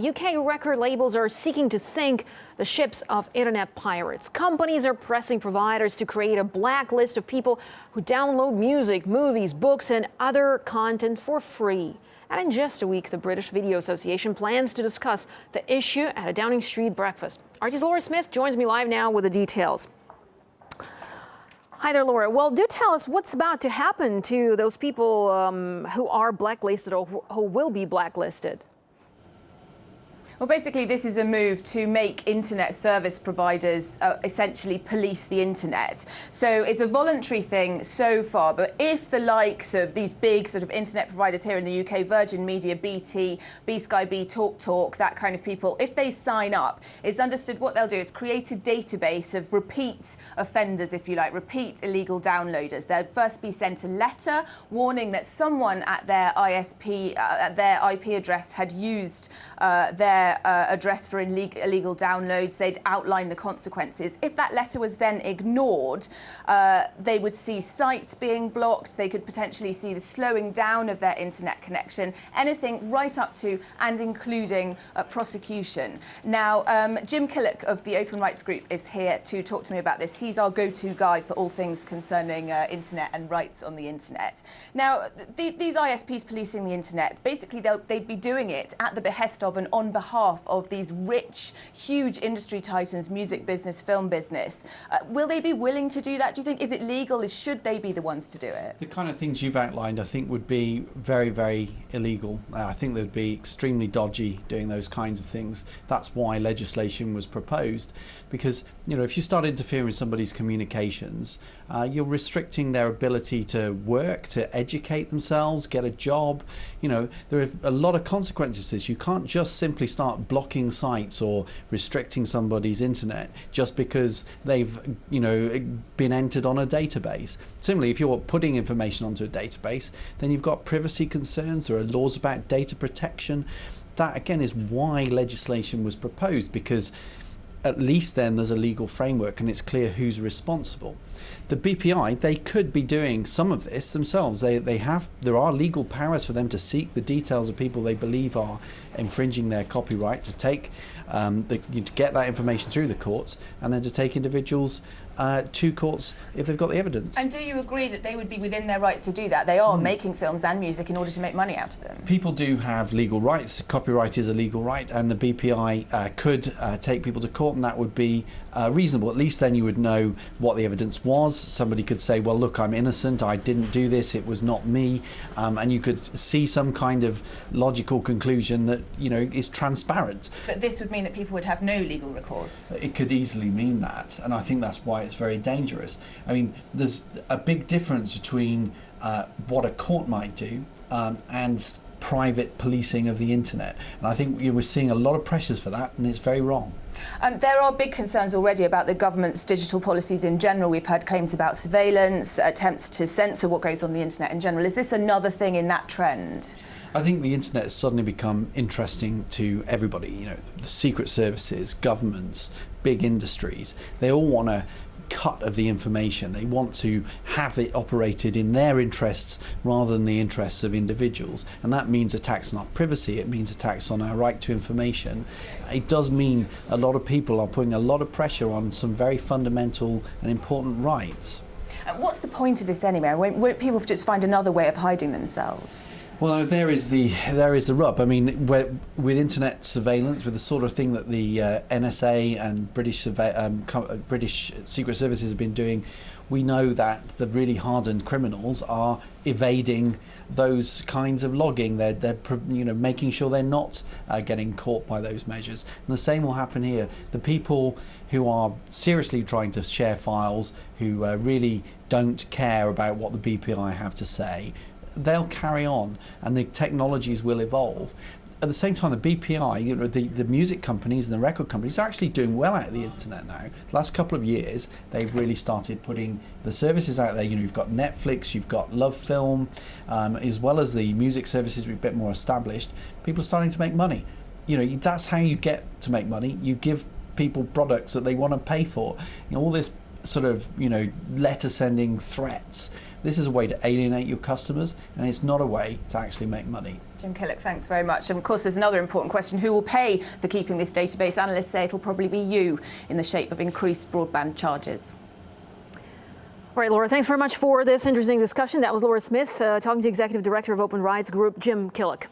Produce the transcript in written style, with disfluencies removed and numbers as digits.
UK record labels are seeking to sink the ships of internet pirates. Companies are pressing providers to create a blacklist of people who download music, movies, books, and other content for free. And in just a week, the British Video Association plans to discuss the issue at a Downing Street breakfast. RT's Laura Smith joins me live now with the details. Hi there, Laura. Well, do tell us what's about to happen to those people who are blacklisted or who will be blacklisted. Well, basically, this is a move to make internet service providers essentially police the internet. So it's a voluntary thing so far, but if the likes of these big sort of internet providers here in the UK, Virgin Media, BT, B-Sky B, TalkTalk, that kind of people, if they sign up, it's understood what they'll do is create a database of repeat offenders, if you like, repeat illegal downloaders. They'll first be sent a letter warning that someone at their ISP, at their IP address had used their address for illegal downloads. They'd outline the consequences. If that letter was then ignored, they would see sites being blocked. They could potentially see the slowing down of their internet connection, anything right up to and including prosecution. Now, Jim Killock of the Open Rights Group is here to talk to me about this. He's our go-to guy for all things concerning internet and rights on the internet. Now, these ISPs policing the internet, basically they'd be doing it at the behest of and on behalf of these rich, huge industry titans, music business, film business. Will they be willing to do that? Do you think, is it legal? Should they be the ones to do it? The kind of things you've outlined, I think, would be very, very illegal. I think they'd be extremely dodgy doing those kinds of things. That's why legislation was proposed, because, you know, if you start interfering with somebody's communications, you're restricting their ability to work, to educate themselves, get a job. You know, there are a lot of consequences to this. You can't just simply start blocking sites or restricting somebody's internet just because they've, you know, been entered on a database. Similarly, if you're putting information onto a database, then you've got privacy concerns. There are laws about data protection. That again is why legislation was proposed, because at least then there's a legal framework and it's clear who's responsible. The BPI, they could be doing some of this themselves. There are legal powers for them to seek the details of people they believe are infringing their copyright, to take to get that information through the courts, and then to take individuals to courts if they've got the evidence. And do you agree that they would be within their rights to do that? They are making films and music in order to make money out of them. People do have legal rights. Copyright is a legal right, and the BPI could take people to court, and that would be reasonable. At least then you would know what the evidence was. Somebody could say, well, look, I'm innocent, I didn't do this, it was not me, and you could see some kind of logical conclusion that, you know, is transparent. But this would mean that people would have no legal recourse. It could easily mean that, and I think that's why it's very dangerous. I mean, there's a big difference between what a court might do and private policing of the internet, and I think we're seeing a lot of pressures for that, and it's very wrong. There are big concerns already about the government's digital policies in general. We've heard claims about surveillance, attempts to censor what goes on the internet in general. Is this another thing in that trend? I think the internet has suddenly become interesting to everybody. You know, the secret services, governments, big industries, they all want a cut of the information. They want to have it operated in their interests rather than the interests of individuals, and that means attacks on our privacy, it means attacks on our right to information. It does mean a lot of people are putting a lot of pressure on some very fundamental and important rights. What's the point of this anyway? Won't people just find another way of hiding themselves? Well, there is the rub. I mean, with internet surveillance, with the sort of thing that the NSA and British Secret Services have been doing, we know that the really hardened criminals are evading those kinds of logging. They're you know, making sure they're not getting caught by those measures. And the same will happen here. The people who are seriously trying to share files, who really don't care about what the BPI have to say, they'll carry on, and the technologies will evolve. At the same time, the BPI, you know, the music companies and the record companies are actually doing well out of the internet now. The last couple of years, they've really started putting the services out there. You know, you've got Netflix, you've got Love Film, as well as the music services are a bit more established. People are starting to make money. You know, that's how you get to make money. You give people products that they want to pay for. You know, all this sort of, you know, letter sending threats. This is a way to alienate your customers, and it's not a way to actually make money. Jim Killock, thanks very much. And of course, there's another important question. Who will pay for keeping this database? Analysts say it'll probably be you in the shape of increased broadband charges. All right, Laura, thanks very much for this interesting discussion. That was Laura Smith talking to Executive Director of Open Rights Group, Jim Killock.